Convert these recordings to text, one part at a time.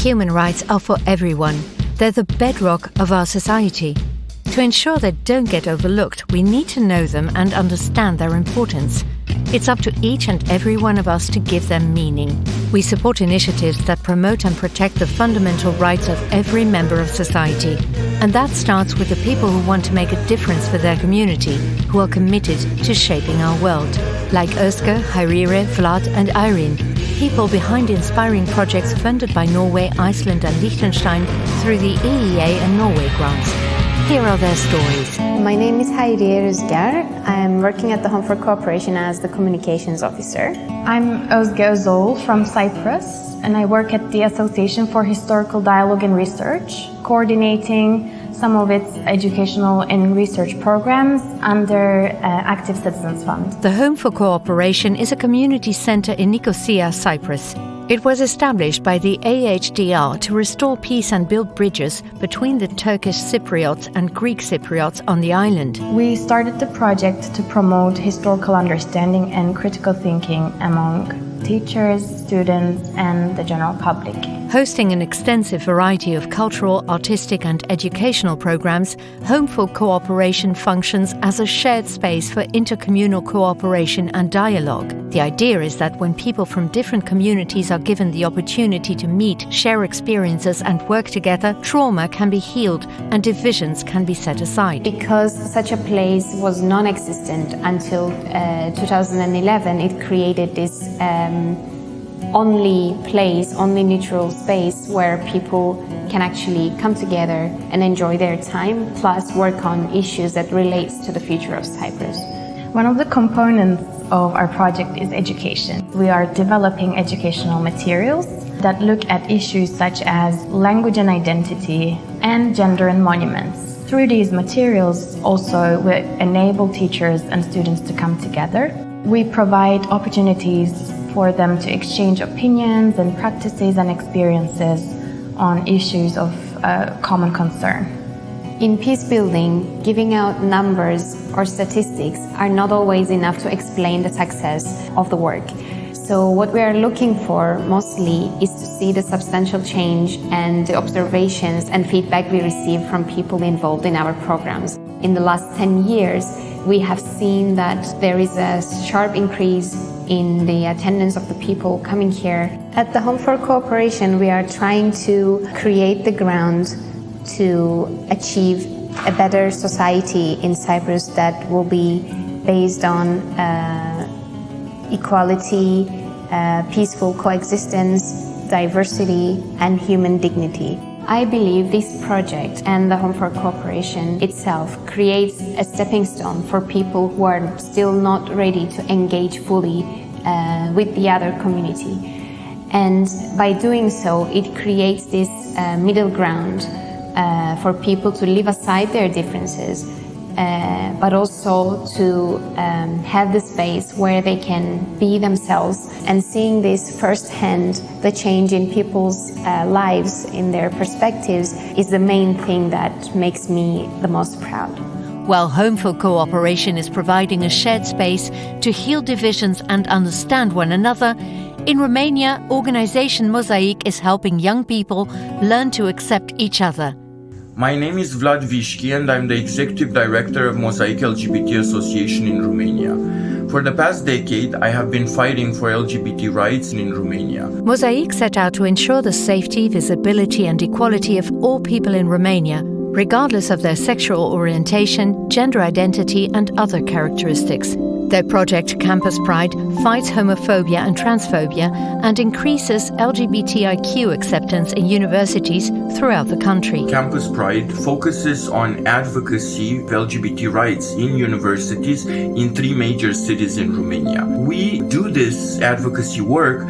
Human rights are for everyone. They're the bedrock of our society. To ensure they don't get overlooked, we need to know them and understand their importance. It's up to each and every one of us to give them meaning. We support initiatives that promote and protect the fundamental rights of every member of society. And that starts with the people who want to make a difference for their community, who are committed to shaping our world. Like Özge, Hairire, Vlad and Irene, people behind inspiring projects funded by Norway, Iceland and Liechtenstein through the EEA and Norway grants. Here are their stories. My name is Hairire Özger. I am working at the Home for Cooperation as the Communications Officer. I'm Özge Özol from Cyprus, and I work at the Association for Historical Dialogue and Research, coordinating some of its educational and research programs under Active Citizens Fund. The Home for Cooperation is a community centre in Nicosia, Cyprus. It was established by the AHDR to restore peace and build bridges between the Turkish Cypriots and Greek Cypriots on the island. We started the project to promote historical understanding and critical thinking among teachers, students, and the general public. Hosting an extensive variety of cultural, artistic and educational programs, Home for Cooperation functions as a shared space for intercommunal cooperation and dialogue. The idea is that when people from different communities are given the opportunity to meet, share experiences and work together, trauma can be healed and divisions can be set aside. Because such a place was non-existent until 2011, it created this only neutral space where people can actually come together and enjoy their time, plus work on issues that relates to the future of Cyprus. One of the components of our project is education. We are developing educational materials that look at issues such as language and identity and gender and monuments. Through these materials also we enable teachers and students to come together. We provide opportunities for them to exchange opinions and practices and experiences on issues of common concern. In peace building, giving out numbers or statistics are not always enough to explain the success of the work. So what we are looking for mostly is to see the substantial change and the observations and feedback we receive from people involved in our programs. In the last 10 years, we have seen that there is a sharp increase in the attendance of the people coming here. At the Home for Cooperation, we are trying to create the ground to achieve a better society in Cyprus that will be based on equality, peaceful coexistence, diversity, and human dignity. I believe this project and the Home for Cooperation itself creates a stepping stone for people who are still not ready to engage fully with the other community. And by doing so, it creates this middle ground for people to leave aside their differences, but also to have the space where they can be themselves. And seeing this firsthand, the change in people's lives, in their perspectives, is the main thing that makes me the most proud. While Home for Cooperation is providing a shared space to heal divisions and understand one another, in Romania, organization Mosaic is helping young people learn to accept each other. My name is Vlad Vishki and I'm the Executive Director of Mosaic LGBT Association in Romania. For the past decade, I have been fighting for LGBT rights in Romania. Mosaic set out to ensure the safety, visibility and equality of all people in Romania, regardless of their sexual orientation, gender identity and other characteristics. Their project, Campus Pride, fights homophobia and transphobia and increases LGBTIQ acceptance in universities throughout the country. Campus Pride focuses on advocacy of LGBT rights in universities in 3 major cities in Romania. We do this advocacy work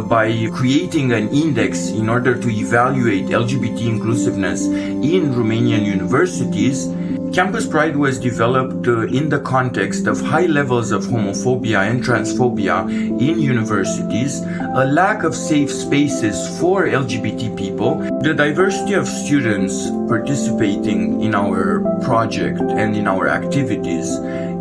by creating an index in order to evaluate LGBT inclusiveness in Romanian universities. Campus Pride was developed in the context of high levels of homophobia and transphobia in universities, a lack of safe spaces for LGBT people. The diversity of students participating in our project and in our activities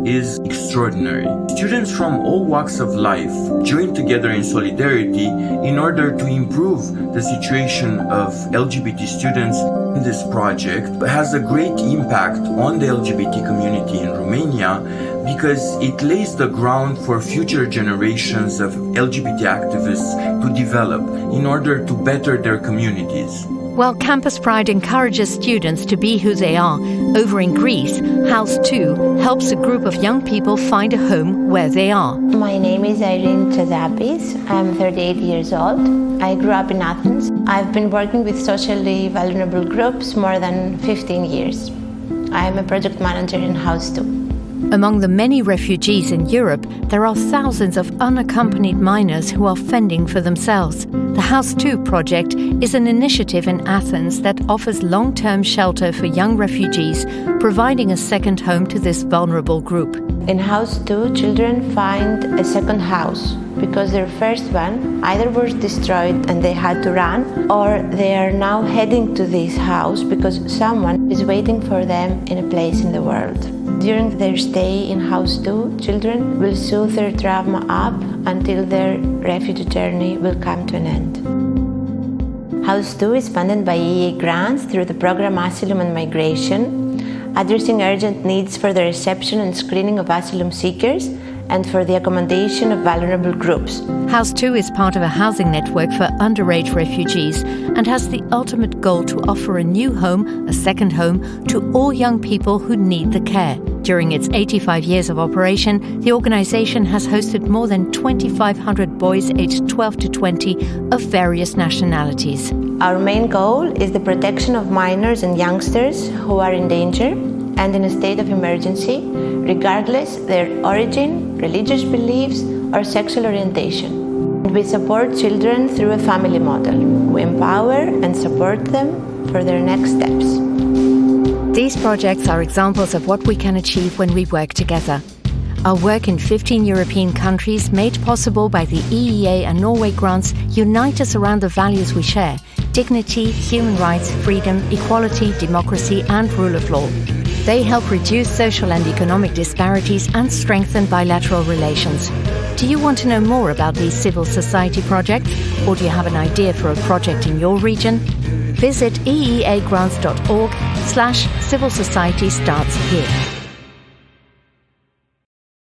is extraordinary. Students from all walks of life join together in solidarity in order to improve the situation of LGBT students. This project has a great impact on the LGBT community in Romania because it lays the ground for future generations of LGBT activists to develop in order to better their communities. While Campus Pride encourages students to be who they are, over in Greece, House 2 helps a group of young people find a home where they are. My name is Irene Chazapis. I'm 38 years old. I grew up in Athens. I've been working with socially vulnerable groups more than 15 years. I'm a project manager in House 2. Among the many refugees in Europe, there are thousands of unaccompanied minors who are fending for themselves. The House 2 project is an initiative in Athens that offers long-term shelter for young refugees, providing a second home to this vulnerable group. In House 2, children find a second house because their first one either was destroyed and they had to run, or they are now heading to this house because someone is waiting for them in a place in the world. During their stay in House 2, children will soothe their trauma up until their refugee journey will come to an end. House 2 is funded by EEA grants through the program Asylum and Migration, addressing urgent needs for the reception and screening of asylum seekers and for the accommodation of vulnerable groups. House 2 is part of a housing network for underage refugees and has the ultimate goal to offer a new home, a second home, to all young people who need the care. During its 85 years of operation, the organization has hosted more than 2,500 boys aged 12 to 20 of various nationalities. Our main goal is the protection of minors and youngsters who are in danger and in a state of emergency, regardless their origin, religious beliefs, or sexual orientation. And we support children through a family model. We empower and support them for their next steps. These projects are examples of what we can achieve when we work together. Our work in 15 European countries, made possible by the EEA and Norway grants, unite us around the values we share: dignity, human rights, freedom, equality, democracy, and rule of law. They help reduce social and economic disparities and strengthen bilateral relations. Do you want to know more about these civil society projects, or do you have an idea for a project in your region? Visit eeagrants.org/civil society starts here.